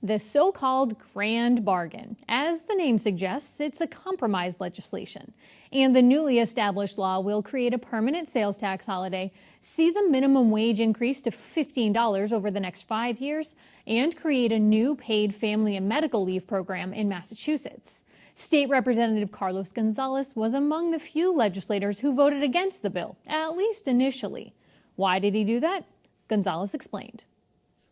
The so-called grand bargain. As the name suggests, it's a compromise legislation. And the newly established law will create a permanent sales tax holiday, see the minimum wage increase to $15 over the next 5 years, and create a new paid family and medical leave program in Massachusetts. State Representative Carlos Gonzalez was among the few legislators who voted against the bill, at least initially. Why did he do that? Gonzalez explained.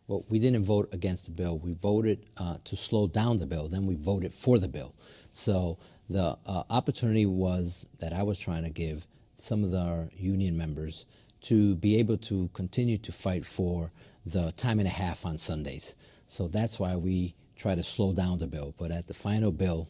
Well, we didn't vote against the bill. We voted to slow down the bill. Then we voted for the bill. So the opportunity was that I was trying to give some of our union members to be able to continue to fight for the time and a half on Sundays. So that's why we try to slow down the bill. But at the final bill,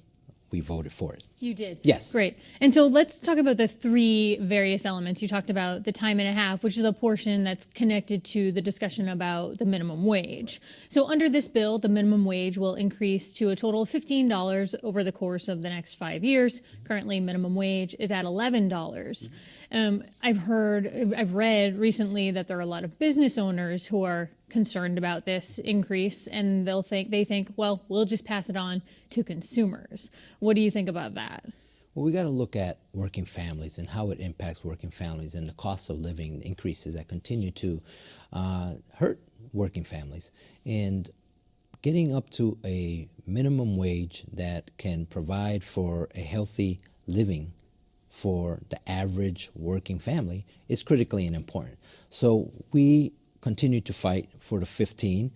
we voted for it. You did? Yes. Great. And so let's talk about the three various elements. You talked about the time and a half, which is a portion that's connected to the discussion about the minimum wage. So under this bill, the minimum wage will increase to a total of $15 over the course of the next 5 years. Currently, minimum wage is at $11. I've read recently that there are a lot of business owners who are concerned about this increase, and they think, well, we'll just pass it on to consumers. What do you think about that? Well, we got to look at working families and how it impacts working families and the cost of living increases that continue to hurt working families. And getting up to a minimum wage that can provide for a healthy living for the average working family is critically important. So we continue to fight for the 15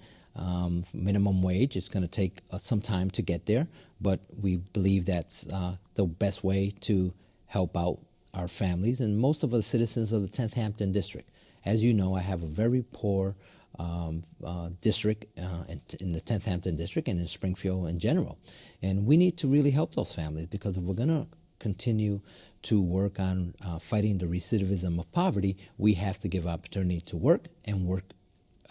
minimum wage. It's going to take some time to get there, but we believe that's the best way to help out our families and most of the citizens of the 10th Hampton District. As you know, I have a very poor district in the 10th Hampton District and in Springfield in general. And we need to really help those families, because if we're going to continue to work on fighting the recidivism of poverty, we have to give opportunity to work and work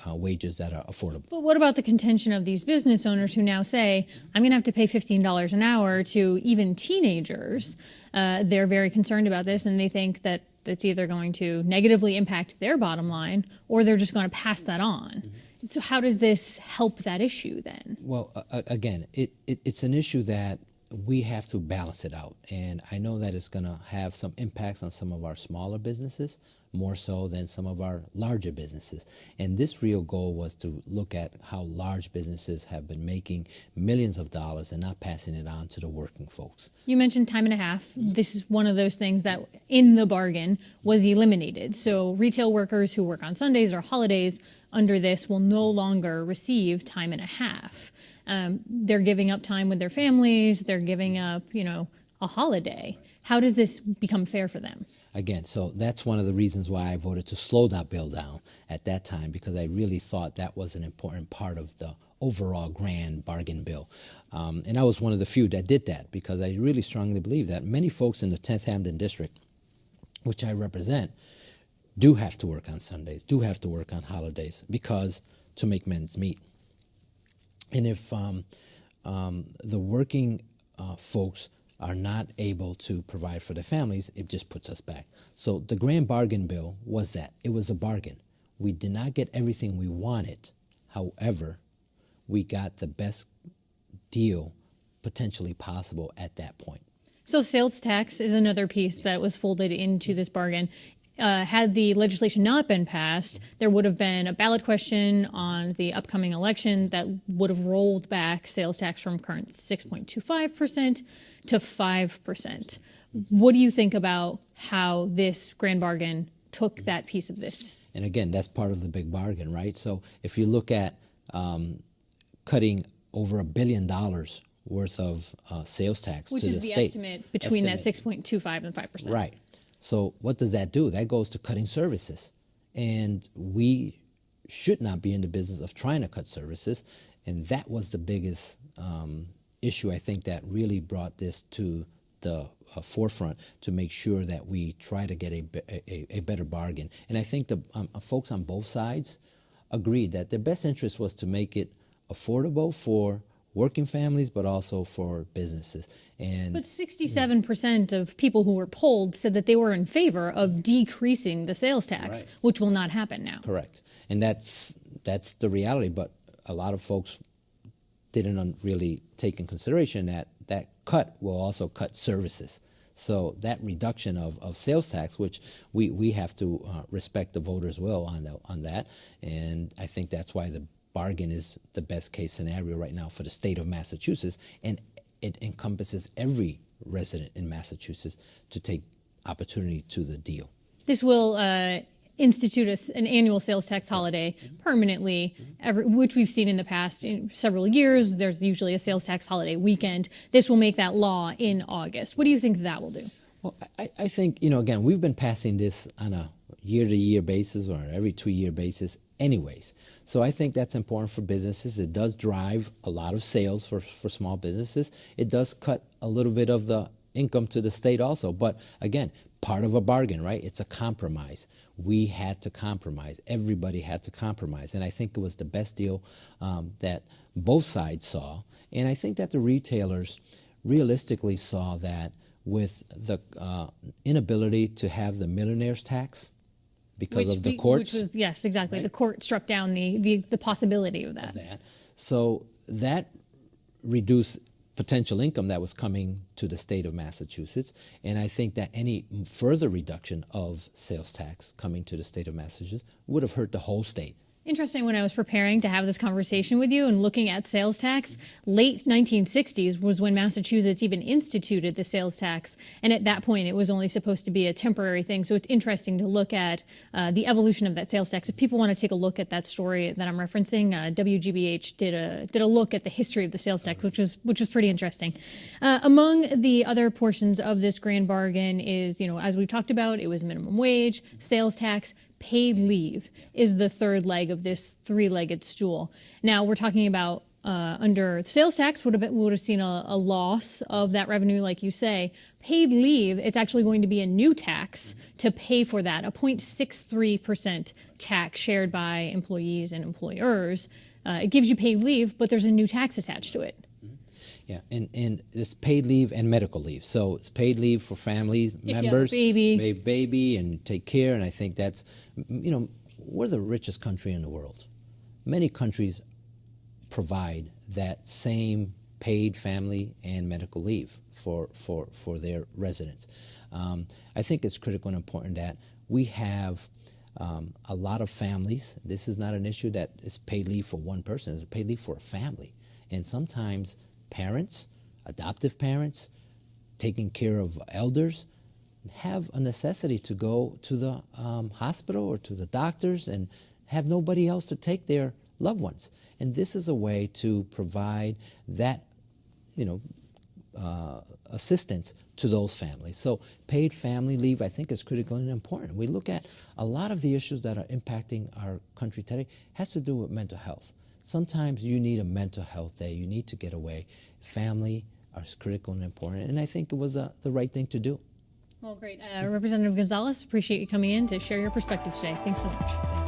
wages that are affordable. But what about the contention of these business owners who now say, I'm going to have to pay $15 an hour to even teenagers? They're very concerned about this, and they think that that's either going to negatively impact their bottom line or they're just going to pass that on. Mm-hmm. So how does this help that issue then? Well, again, it's an issue that we have to balance it out. And I know that it's going to have some impacts on some of our smaller businesses, more so than some of our larger businesses. And this real goal was to look at how large businesses have been making millions of dollars and not passing it on to the working folks. You mentioned time and a half. This is one of those things that in the bargain was eliminated. So retail workers who work on Sundays or holidays under this will no longer receive time and a half. They're giving up time with their families. They're giving up, a holiday. How does this become fair for them? Again, so that's one of the reasons why I voted to slow that bill down at that time, because I really thought that was an important part of the overall grand bargain bill. And I was one of the few that did that, because I really strongly believe that many folks in the 10th Hampton District, which I represent, do have to work on Sundays, do have to work on holidays, because to make ends meet. And if the working folks are not able to provide for their families, it just puts us back. So the grand bargain bill was that. It was a bargain. We did not get everything we wanted. However, we got the best deal potentially possible at that point. So sales tax is another piece that was folded into this bargain. Had the legislation not been passed, there would have been a ballot question on the upcoming election that would have rolled back sales tax from current 6.25% to 5%. What do you think about how this grand bargain took that piece of this? And again, that's part of the big bargain, right? So if you look at cutting over $1 billion worth of sales tax which to the is the state. estimate between that 6.25 and 5%. Right. So what does that do? That goes to cutting services. And we should not be in the business of trying to cut services. And that was the biggest issue, I think, that really brought this to the forefront, to make sure that we try to get a better bargain. And I think the folks on both sides agreed that their best interest was to make it affordable for working families, but also for businesses. But 67% of people who were polled said that they were in favor of decreasing the sales tax, right, which will not happen now. Correct. And that's the reality. But a lot of folks didn't really take in consideration that that cut will also cut services. So that reduction of sales tax, which we have to respect the voters' will on that, and I think that's why the bargain is the best case scenario right now for the state of Massachusetts, and it encompasses every resident in Massachusetts to take opportunity to the deal. This will institute an annual sales tax holiday permanently, which we've seen in the past in several years. There's usually a sales tax holiday weekend. This will make that law in August. What do you think that will do? Well, I think, again, we've been passing this on a year-to-year basis or every 2-year basis anyways. So I think that's important for businesses. It does drive a lot of sales for small businesses. It does cut a little bit of the income to the state also. But again, part of a bargain, right? It's a compromise. We had to compromise. Everybody had to compromise. And I think it was the best deal that both sides saw. And I think that the retailers realistically saw that with the inability to have the millionaire's tax because of the courts. Which was, yes, exactly. Right? The court struck down the possibility of that. So that reduced potential income that was coming to the state of Massachusetts, and I think that any further reduction of sales tax coming to the state of Massachusetts would have hurt the whole state. Interesting, when I was preparing to have this conversation with you and looking at sales tax, late 1960s was when Massachusetts even instituted the sales tax. And at that point, it was only supposed to be a temporary thing. So it's interesting to look at the evolution of that sales tax. If people want to take a look at that story that I'm referencing, WGBH did a look at the history of the sales tax, which was pretty interesting. Among the other portions of this grand bargain is, as we've talked about, it was minimum wage, sales tax. Paid leave is the third leg of this three-legged stool. Now we're talking about under sales tax would have seen a loss of that revenue, like you say. Paid leave, it's actually going to be a new tax to pay for that, a 0.63% tax shared by employees and employers. It gives you paid leave, but there's a new tax attached to it. Yeah, and it's paid leave and medical leave. So it's paid leave for family members, baby, and take care. And I think that's, we're the richest country in the world. Many countries provide that same paid family and medical leave for their residents. I think it's critical and important that we have a lot of families. This is not an issue that is paid leave for one person. It's paid leave for a family. And sometimes parents, adoptive parents, taking care of elders, have a necessity to go to the hospital or to the doctors and have nobody else to take their loved ones. And this is a way to provide that, assistance to those families. So paid family leave, I think, is critical and important. We look at a lot of the issues that are impacting our country today has to do with mental health. Sometimes you need a mental health day. You need to get away. Family is critical and important, and I think it was the right thing to do. Well, great. Representative Gonzalez, appreciate you coming in to share your perspectives today. Thanks so much.